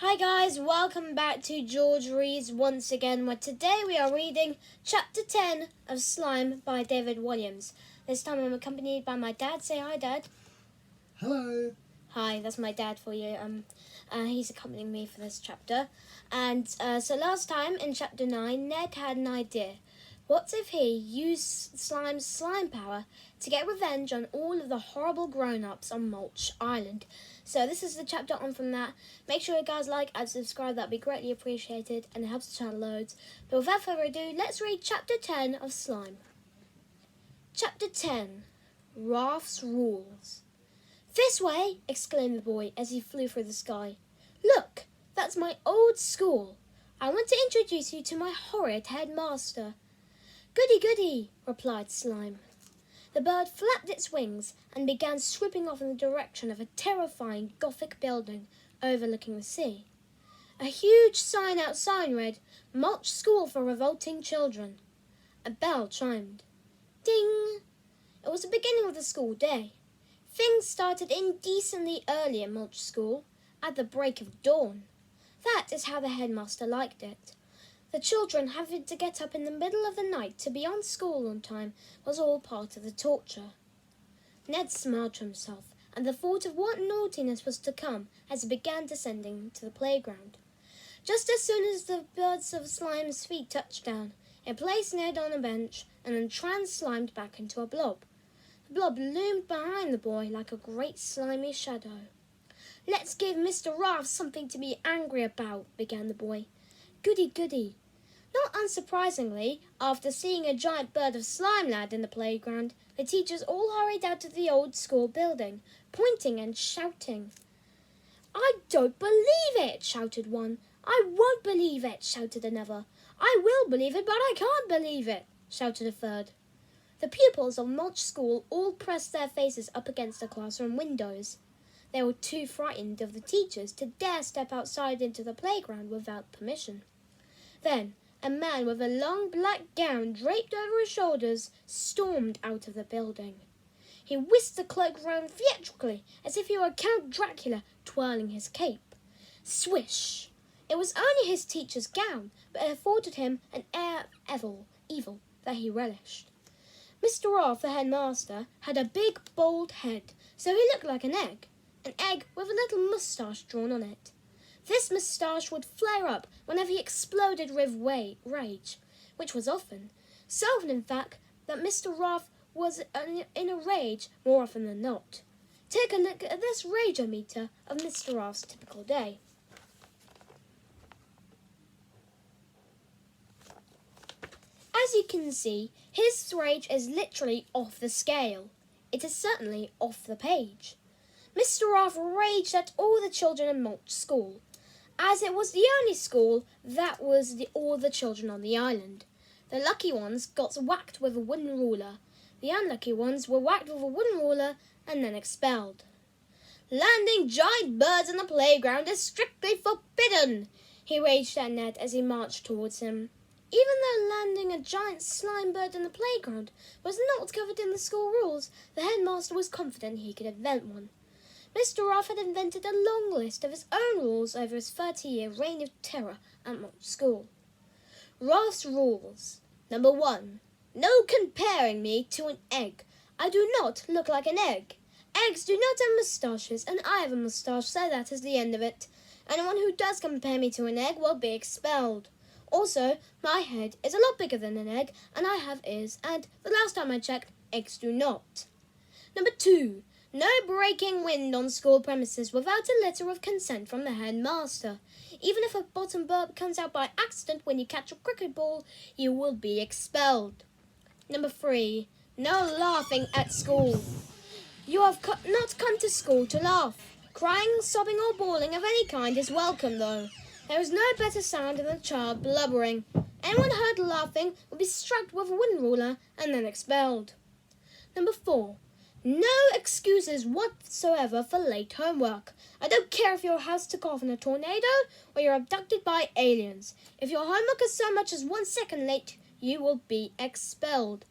Hi guys, welcome back to George Reads once again, where today we are reading Chapter 10 of Slime by David Walliams. This time I'm accompanied by my dad. Say hi, Dad. Hello. Hi, that's my dad for you. He's accompanying me for this chapter. And so last time in Chapter 9, Ned had an idea. What if he used Slime's slime power to get revenge on all of the horrible grown-ups on Mulch Island? So this is the chapter on from that. Make sure you guys like and subscribe, that'd be greatly appreciated, and it helps the channel loads. But without further ado, let's read Chapter 10 of Slime. Chapter 10, Raph's Rules. "This way!" exclaimed the boy as he flew through the sky. "Look, that's my old school. I want to introduce you to my horrid headmaster." "Goody, goody," replied Slime. The bird flapped its wings and began swooping off in the direction of a terrifying Gothic building overlooking the sea. A huge sign outside read, "Mulch School for Revolting Children." A bell chimed. Ding! It was the beginning of the school day. Things started indecently early at Mulch School, at the break of dawn. That is how the headmaster liked it. The children having to get up in the middle of the night to be on school on time was all part of the torture. Ned smiled to himself, and the thought of what naughtiness was to come as he began descending to the playground. Just as soon as the birds of Slime's feet touched down, it placed Ned on a bench and then trans-slimed back into a blob. The blob loomed behind the boy like a great slimy shadow. "Let's give Mr. Raph something to be angry about," began the boy. "Goody, goody." Not unsurprisingly, after seeing a giant bird of slime land in the playground, the teachers all hurried out of the old school building, pointing and shouting. "I don't believe it," shouted one. "I won't believe it," shouted another. "I will believe it, but I can't believe it," shouted a third. The pupils of Mulch School all pressed their faces up against the classroom windows. They were too frightened of the teachers to dare step outside into the playground without permission. Then a man with a long black gown draped over his shoulders stormed out of the building. He whisked the cloak round theatrically as if he were Count Dracula twirling his cape. Swish! It was only his teacher's gown, but it afforded him an air of evil that he relished. Mr. Raph, the headmaster, had a big, bald head, so he looked like an egg with a little moustache drawn on it. This moustache would flare up whenever he exploded with rage, which was often. So often, in fact, that Mr. Raph was in a rage more often than not. Take a look at this rageometer of Mr. Raph's typical day. As you can see, his rage is literally off the scale. It is certainly off the page. Mr. Raph raged at all the children in Mulch School, as it was the only school that was all the children on the island. The lucky ones got whacked with a wooden ruler. The unlucky ones were whacked with a wooden ruler and then expelled. "Landing giant birds in the playground is strictly forbidden," he raged at Ned as he marched towards him. Even though landing a giant slime bird in the playground was not covered in the school rules, the headmaster was confident he could invent one. Mr. Raph had invented a long list of his own rules over his 30-year reign of terror at Mulch School. Raph's rules. Number 1. No comparing me to an egg. I do not look like an egg. Eggs do not have moustaches, and I have a moustache, so that is the end of it. Anyone who does compare me to an egg will be expelled. Also, my head is a lot bigger than an egg, and I have ears, and the last time I checked, eggs do not. Number 2. No breaking wind on school premises without a letter of consent from the headmaster. Even if a bottom burp comes out by accident when you catch a cricket ball, you will be expelled. Number 3. No laughing at school. You have not come to school to laugh. Crying, sobbing or bawling of any kind is welcome, though. There is no better sound than a child blubbering. Anyone heard laughing will be struck with a wooden ruler and then expelled. Number 4. No excuses whatsoever for late homework. I don't care if your house took off in a tornado or you're abducted by aliens. If your homework is so much as 1 second late, you will be expelled.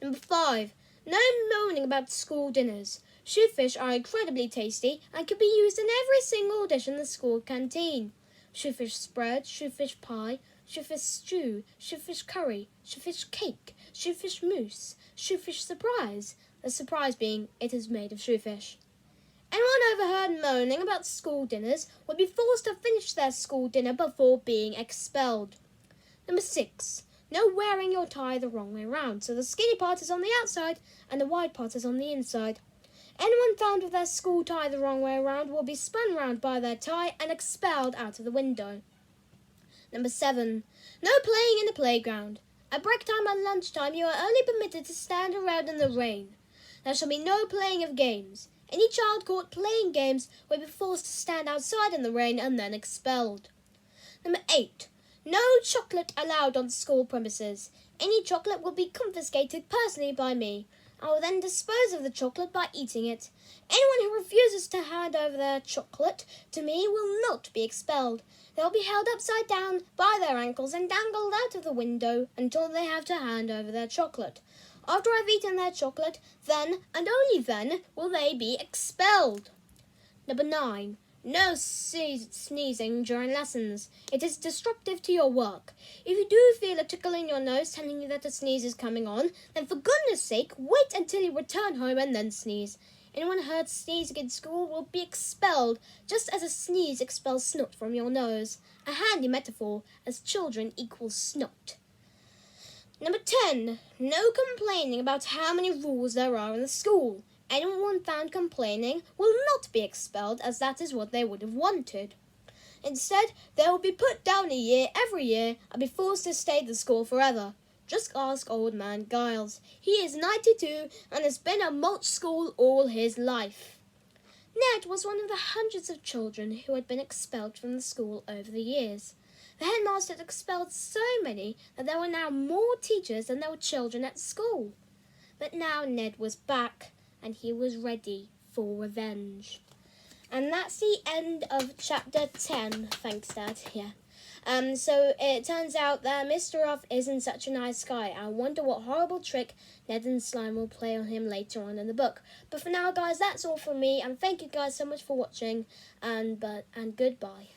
Number 5. No moaning about school dinners. Shoefish are incredibly tasty and can be used in every single dish in the school canteen. Shoefish spread, shoefish pie, shoefish stew, shoefish curry, shoefish cake, shoefish mousse, shoefish surprise, the surprise being it is made of shoefish. Anyone overheard moaning about school dinners would be forced to finish their school dinner before being expelled. Number 6. No wearing your tie the wrong way round, so the skinny part is on the outside and the wide part is on the inside. Anyone found with their school tie the wrong way around will be spun round by their tie and expelled out of the window. Number 7. No playing in the playground. At break time and lunchtime you are only permitted to stand around in the rain. There shall be no playing of games. Any child caught playing games will be forced to stand outside in the rain and then expelled. Number 8. No chocolate allowed on school premises. Any chocolate will be confiscated personally by me. I will then dispose of the chocolate by eating it. Anyone who refuses to hand over their chocolate to me will not be expelled. They will be held upside down by their ankles and dangled out of the window until they have to hand over their chocolate. After I've eaten their chocolate, then and only then will they be expelled. Number 9. No sneezing during lessons. It is disruptive to your work. If you do feel a tickle in your nose telling you that a sneeze is coming on, then for goodness sake, wait until you return home and then sneeze. Anyone heard sneezing in school will be expelled, just as a sneeze expels snot from your nose. A handy metaphor, as children equals snot. Number 10. No complaining about how many rules there are in the school. Anyone found complaining will not be expelled, as that is what they would have wanted. Instead, they will be put down a year every year and be forced to stay at the school forever. Just ask old man Giles. He is 92 and has been at Mulch School all his life. Ned was one of the hundreds of children who had been expelled from the school over the years. The headmaster had expelled so many that there were now more teachers than there were children at school. But now Ned was back, and he was ready for revenge. And that's the end of chapter 10. Thanks, Dad. Yeah. So it turns out that Mr. Ruff isn't such a nice guy. I wonder what horrible trick Ned and Slime will play on him later on in the book. But for now, guys, that's all from me. And thank you guys so much for watching. And goodbye.